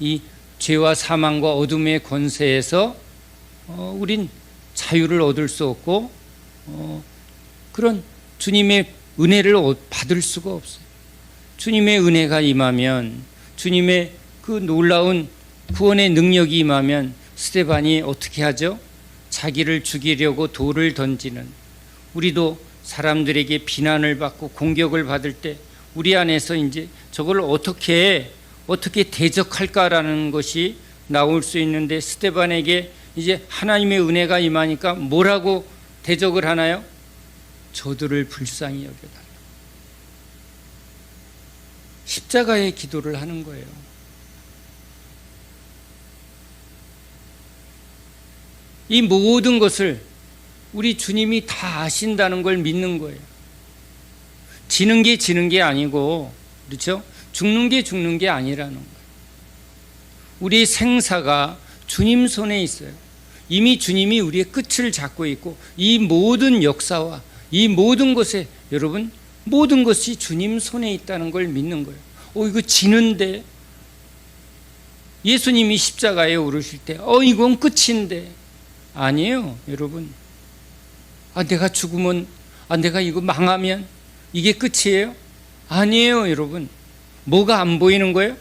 이 죄와 사망과 어둠의 권세에서 우린 자유를 얻을 수 없고, 그런 주님의 은혜를 받을 수가 없어요. 주님의 은혜가 임하면, 주님의 그 놀라운 구원의 능력이 임하면 스데반이 어떻게 하죠? 자기를 죽이려고 돌을 던지는, 우리도 사람들에게 비난을 받고 공격을 받을 때 우리 안에서 이제 저걸 어떻게 대적할까라는 것이 나올 수 있는데, 스데반에게 이제 하나님의 은혜가 임하니까 뭐라고 대적을 하나요? 저들을 불쌍히 여겨달라. 십자가의 기도를 하는 거예요. 이 모든 것을 우리 주님이 다 아신다는 걸 믿는 거예요. 지는 게 아니고, 그렇죠? 죽는 게 아니라는 거예요. 우리의 생사가 주님 손에 있어요. 이미 주님이 우리의 끝을 잡고 있고, 이 모든 역사와 이 모든 것에, 여러분, 모든 것이 주님 손에 있다는 걸 믿는 거예요. 이거 지는데, 예수님이 십자가에 오르실 때 이건 끝인데, 아니에요, 여러분. 내가 죽으면, 내가 이거 망하면 이게 끝이에요? 아니에요, 여러분. 뭐가 안 보이는 거예요?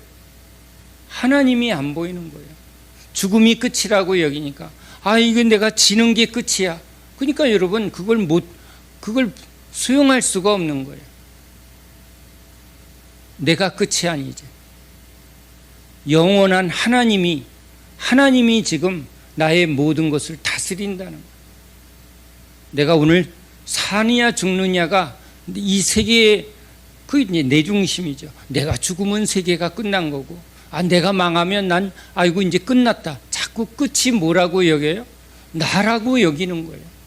하나님이 안 보이는 거예요. 죽음이 끝이라고 여기니까, 이건 내가 지는 게 끝이야. 그러니까 여러분, 그걸 수용할 수가 없는 거예요. 내가 끝이 아니지. 영원한 하나님이 지금 나의 모든 것을 다스린다는 거예요. 내가 오늘 사느냐 죽느냐가 이 세계의 그게 내 중심이죠. 내가 죽으면 세계가 끝난 거고, 내가 망하면 난 이제 끝났다. 자꾸 끝이 뭐라고 여겨요? 나라고 여기는 거예요.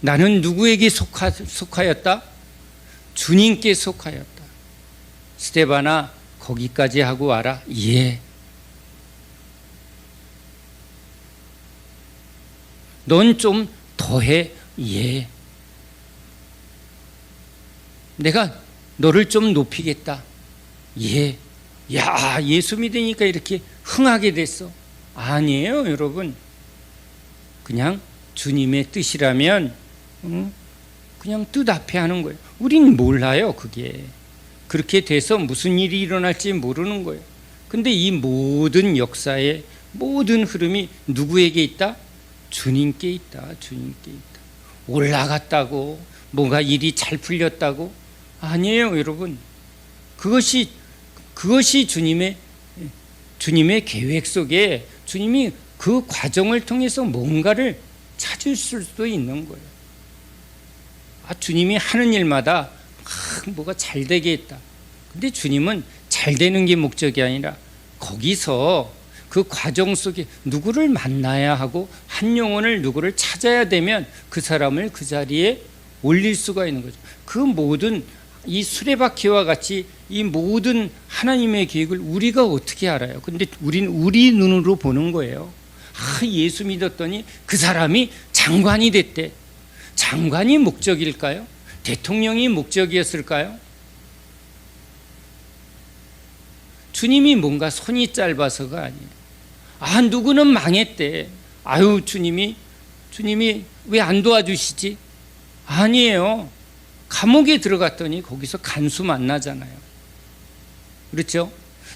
나는 누구에게 속하였다? 주님께 속하였다. 스데반아, 거기까지 하고 와라. 예. 넌 좀 더해. 예. 내가 너를 좀 높이겠다. 예. 야, 예수 믿으니까 이렇게 흥하게 됐어. 아니에요, 여러분. 그냥 주님의 뜻이라면 그냥 뜻 앞에 하는 거예요. 우린 몰라요, 그게. 그렇게 돼서 무슨 일이 일어날지 모르는 거예요. 근데 이 모든 역사의 모든 흐름이 누구에게 있다? 주님께 있다. 주님께 있다. 올라갔다고, 뭔가 일이 잘 풀렸다고? 아니에요, 여러분. 그것이 주님의 계획 속에 주님이 그 과정을 통해서 뭔가를 찾을 수도 있는 거예요. 주님이 하는 일마다 뭐가 잘 되게 했다. 근데 주님은 잘 되는 게 목적이 아니라 거기서 그 과정 속에 누구를 만나야 하고 한 영혼을 누구를 찾아야 되면 그 사람을 그 자리에 올릴 수가 있는 거죠. 그 모든 이 수레바퀴와 같이 이 모든 하나님의 계획을 우리가 어떻게 알아요? 근데 우린 우리 눈으로 보는 거예요. 예수 믿었더니 그 사람이 장관이 됐대. 장관이 목적일까요? 대통령이 목적이었을까요? 주님이 뭔가 손이 짧아서가 아니에요. 누구는 망했대. 주님이 왜 안 도와주시지? 아니에요. 감옥에 들어갔더니 거기서 간수 만나잖아요. 그렇죠?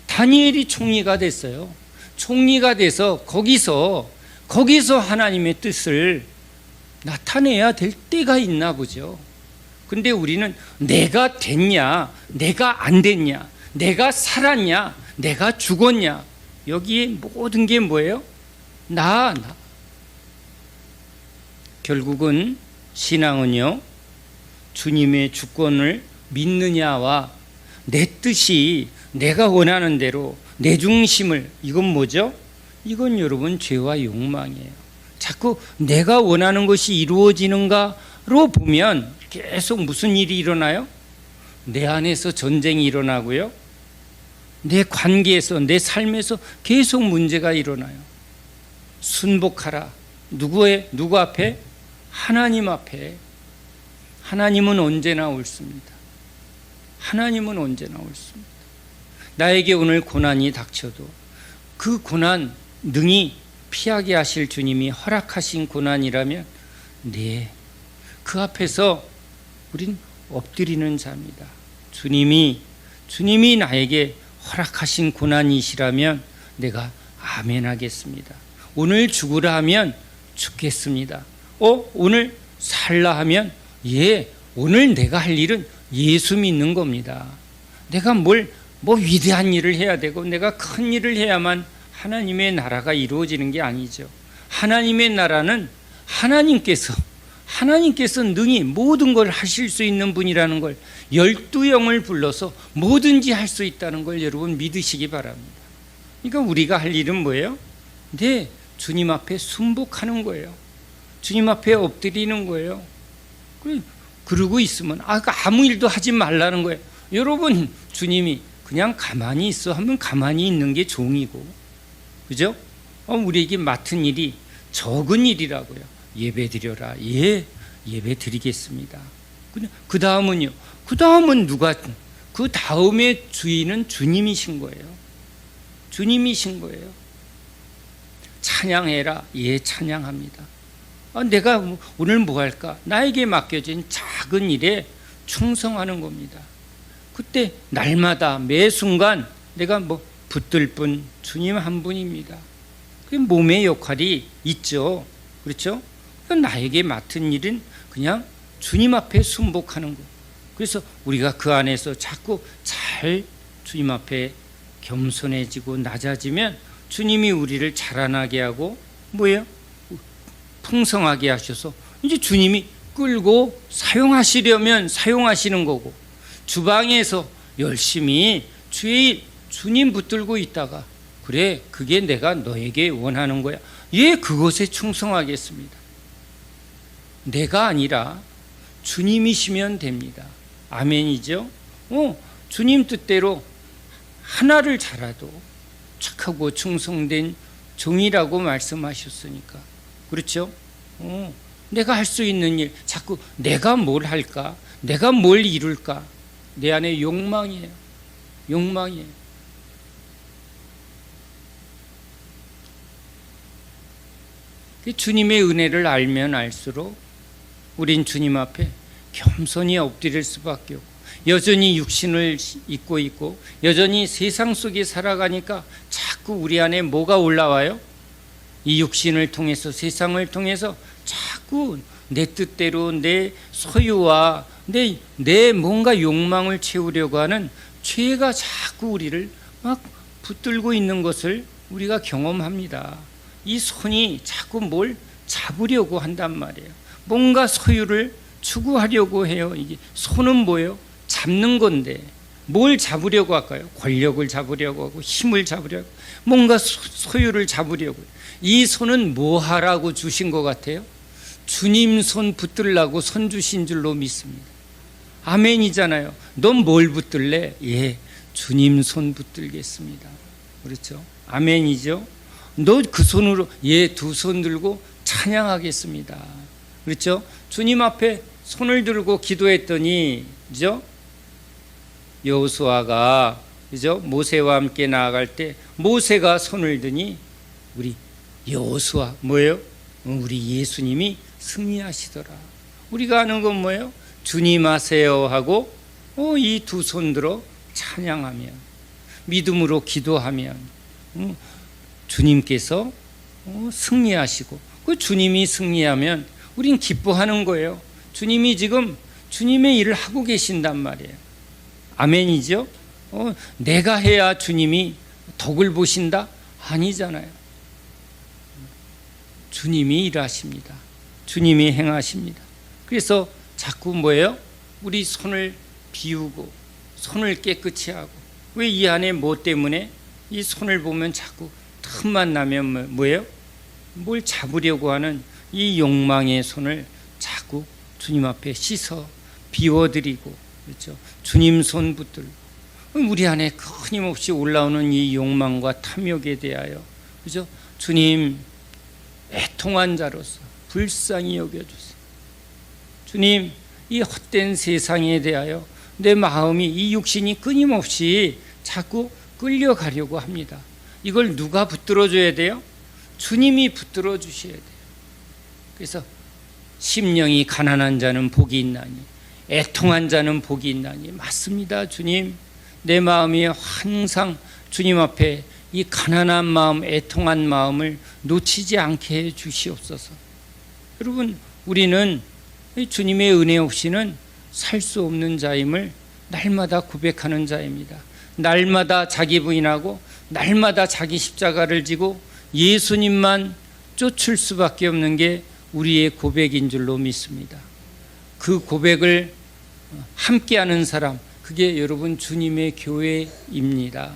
다니엘이 총리가 됐어요. 총리가 돼서 거기서 하나님의 뜻을 나타내야 될 때가 있나 보죠. 근데 우리는 내가 됐냐, 내가 안 됐냐, 내가 살았냐, 내가 죽었냐, 여기에 모든 게 뭐예요? 나. 결국은 신앙은요, 주님의 주권을 믿느냐와 내 뜻이 내가 원하는 대로 내 중심을, 이건 뭐죠? 이건 여러분 죄와 욕망이에요. 자꾸 내가 원하는 것이 이루어지는가로 보면 계속 무슨 일이 일어나요? 내 안에서 전쟁이 일어나고요, 내 관계에서, 내 삶에서 계속 문제가 일어나요. 순복하라. 누구 앞에? 하나님 앞에. 하나님은 언제나 옳습니다. 하나님은 언제나 옳습니다. 나에게 오늘 고난이 닥쳐도 그 고난 능히 피하게 하실 주님이 허락하신 고난이라면 네. 그 앞에서 우린 엎드리는 자입니다. 주님이 나에게 허락하신 고난이시라면 내가 아멘 하겠습니다. 오늘 죽으라 하면 죽겠습니다. 오늘 살라 하면 오늘 내가 할 일은 예수 믿는 겁니다. 내가 뭐 위대한 일을 해야 되고 내가 큰 일을 해야만 하나님의 나라가 이루어지는 게 아니죠. 하나님의 나라는 하나님께서 능히 모든 걸 하실 수 있는 분이라는 걸 12영을 불러서 뭐든지 할 수 있다는 걸 여러분 믿으시기 바랍니다. 그러니까 우리가 할 일은 뭐예요? 주님 앞에 순복하는 거예요. 주님 앞에 엎드리는 거예요. 그러고 있으면 아무 일도 하지 말라는 거예요. 여러분, 주님이 그냥 가만히 있어 하면 가만히 있는 게 종이고, 그죠? 우리에게 맡은 일이 적은 일이라고요. 예배 드려라. 예배 드리겠습니다. 그 다음은요. 그 다음은 그 다음에 주인은 주님이신 거예요. 주님이신 거예요. 찬양해라. 찬양합니다. 내가 오늘 뭐 할까? 나에게 맡겨진 작은 일에 충성하는 겁니다. 그때 날마다 매 순간 내가 붙들 뿐 주님 한 분입니다. 그 몸의 역할이 있죠. 그렇죠? 나에게 맡은 일은 그냥 주님 앞에 순복하는 것. 그래서 우리가 그 안에서 자꾸 잘 주님 앞에 겸손해지고 낮아지면 주님이 우리를 자라나게 하고 풍성하게 하셔서 이제 주님이 끌고 사용하시려면 사용하시는 거고, 주방에서 열심히 주님 붙들고 있다가 그래, 그게 내가 너에게 원하는 거야. 그것에 충성하겠습니다. 내가 아니라 주님이시면 됩니다. 아멘이죠? 주님 뜻대로 하나를 잘라도 착하고 충성된 종이라고 말씀하셨으니까. 그렇죠? 내가 할 수 있는 일, 자꾸 내가 뭘 할까? 내가 뭘 이룰까? 내 안에 욕망이에요. 주님의 은혜를 알면 알수록 우린 주님 앞에 겸손히 엎드릴 수밖에 없고, 여전히 육신을 입고 있고 여전히 세상 속에 살아가니까 자꾸 우리 안에 뭐가 올라와요? 이 육신을 통해서, 세상을 통해서 자꾸 내 뜻대로 내 소유와 내 뭔가 욕망을 채우려고 하는 죄가 자꾸 우리를 막 붙들고 있는 것을 우리가 경험합니다. 이 손이 자꾸 뭘 잡으려고 한단 말이에요. 뭔가 소유를 추구하려고 해요. 이게 손은 뭐예요? 잡는 건데 뭘 잡으려고 할까요? 권력을 잡으려고 하고 힘을 잡으려고 하고 뭔가 소유를 잡으려고. 이 손은 뭐 하라고 주신 것 같아요? 주님 손 붙들라고 손 주신 줄로 믿습니다. 아멘이잖아요. 넌 뭘 붙들래? 주님 손 붙들겠습니다. 그렇죠? 아멘이죠? 너 그 손으로 두 손 들고 찬양하겠습니다. 그렇죠? 주님 앞에 손을 들고 기도했더니, 그죠? 여호수아가, 그죠? 모세와 함께 나아갈 때 모세가 손을 드니 우리 여호수아 뭐예요? 우리 예수님이 승리하시더라. 우리가 아는 건 뭐예요? 주님 하세요 하고 이 두 손 들어 찬양하면, 믿음으로 기도하면 주님께서 승리하시고, 그 주님이 승리하면 우린 기뻐하는 거예요. 주님이 지금 주님의 일을 하고 계신단 말이에요. 아멘이죠? 내가 해야 주님이 덕을 보신다? 아니잖아요. 주님이 일하십니다. 주님이 행하십니다. 그래서 자꾸 뭐예요? 우리 손을 비우고 손을 깨끗이 하고. 왜 이 안에 뭐 때문에? 이 손을 보면 자꾸 틈만 나면 뭐예요? 뭘 잡으려고 하는 이 욕망의 손을 자꾸 주님 앞에 씻어 비워드리고, 그렇죠? 주님 손 붙들고. 우리 안에 끊임없이 올라오는 이 욕망과 탐욕에 대하여, 그죠? 주님, 애통한 자로서 불쌍히 여겨주세요. 주님, 이 헛된 세상에 대하여 내 마음이, 이 육신이 끊임없이 자꾸 끌려가려고 합니다. 이걸 누가 붙들어 줘야 돼요? 주님이 붙들어 주셔야 돼요. 그래서 심령이 가난한 자는 복이 있나니 애통한 자는 복이 있나니. 맞습니다. 주님, 내 마음이 항상 주님 앞에 이 가난한 마음, 애통한 마음을 놓치지 않게 해 주시옵소서. 여러분, 우리는 주님의 은혜 없이는 살 수 없는 자임을 날마다 고백하는 자입니다. 날마다 자기 부인하고 날마다 자기 십자가를 지고 예수님만 쫓을 수밖에 없는 게 우리의 고백인 줄로 믿습니다. 그 고백을 함께하는 사람, 그게 여러분 주님의 교회입니다.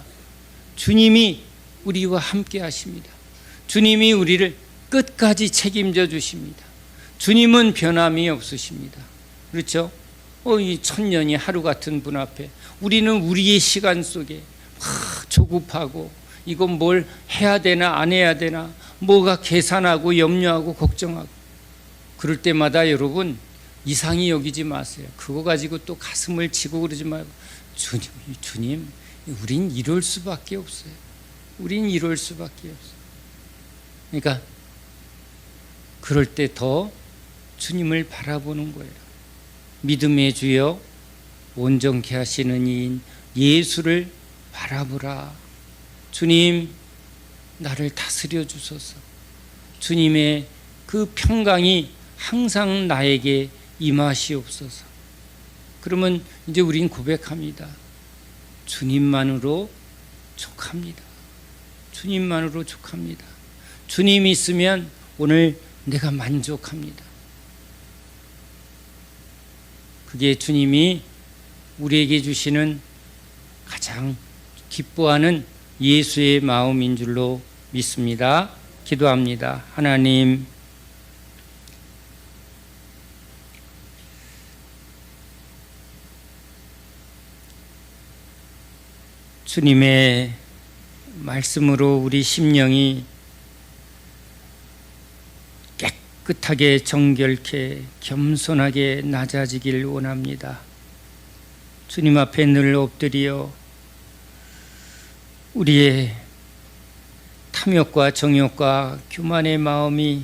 주님이 우리와 함께 하십니다. 주님이 우리를 끝까지 책임져 주십니다. 주님은 변함이 없으십니다. 그렇죠? 이 천년이 하루 같은 분 앞에 우리는 우리의 시간 속에 막 조급하고 이건 뭘 해야 되나 안 해야 되나 뭐가 계산하고 염려하고 걱정하고 그럴 때마다 여러분 이상히 여기지 마세요. 그거 가지고 또 가슴을 치고 그러지 말고 주님 우린 이럴 수밖에 없어요. 우린 이럴 수밖에 없어요. 그러니까 그럴 때 더 주님을 바라보는 거예요. 믿음의 주여 온전케 하시는 이인 예수를 바라보라. 주님, 나를 다스려 주소서. 주님의 그 평강이 항상 나에게 임하시옵소서. 그러면 이제 우린 고백합니다. 주님만으로 족합니다. 주님만으로 족합니다. 주님 있으면 오늘 내가 만족합니다. 그게 주님이 우리에게 주시는 가장 기뻐하는 예수의 마음인 줄로 믿습니다. 기도합니다. 하나님, 주님의 말씀으로 우리 심령이 깨끗하게 정결케 겸손하게 낮아지길 원합니다. 주님 앞에 늘 엎드려 우리의 탐욕과 정욕과 교만의 마음이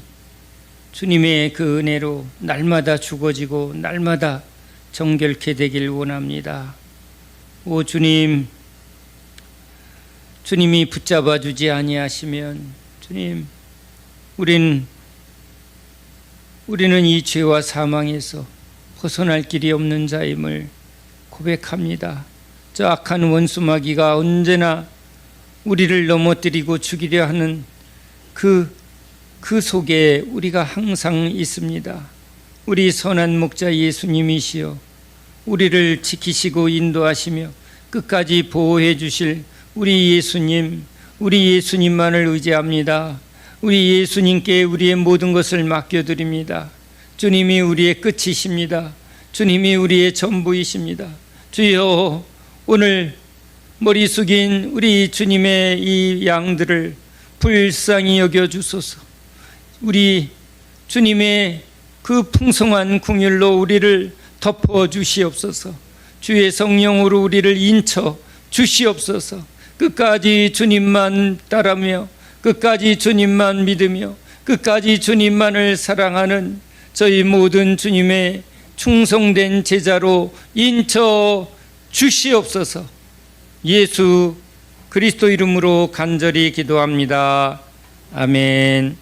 주님의 그 은혜로 날마다 죽어지고 날마다 정결케 되길 원합니다. 오 주님, 주님이 붙잡아 주지 아니하시면 주님, 우리는 이 죄와 사망에서 벗어날 길이 없는 자임을 고백합니다. 저 악한 원수마귀가 언제나 우리를 넘어뜨리고 죽이려 하는 그 속에 우리가 항상 있습니다. 우리 선한 목자 예수님이시여 우리를 지키시고 인도하시며 끝까지 보호해 주실 우리 예수님만을 의지합니다. 우리 예수님께 우리의 모든 것을 맡겨드립니다. 주님이 우리의 끝이십니다. 주님이 우리의 전부이십니다. 주여, 오늘 머리 숙인 우리 주님의 이 양들을 불쌍히 여겨주소서. 우리 주님의 그 풍성한 긍휼로 우리를 덮어주시옵소서. 주의 성령으로 우리를 인쳐 주시옵소서. 끝까지 주님만 따르며 끝까지 주님만 믿으며 끝까지 주님만을 사랑하는 저희 모든 주님의 충성된 제자로 인쳐 주시옵소서. 예수 그리스도 이름으로 간절히 기도합니다. 아멘.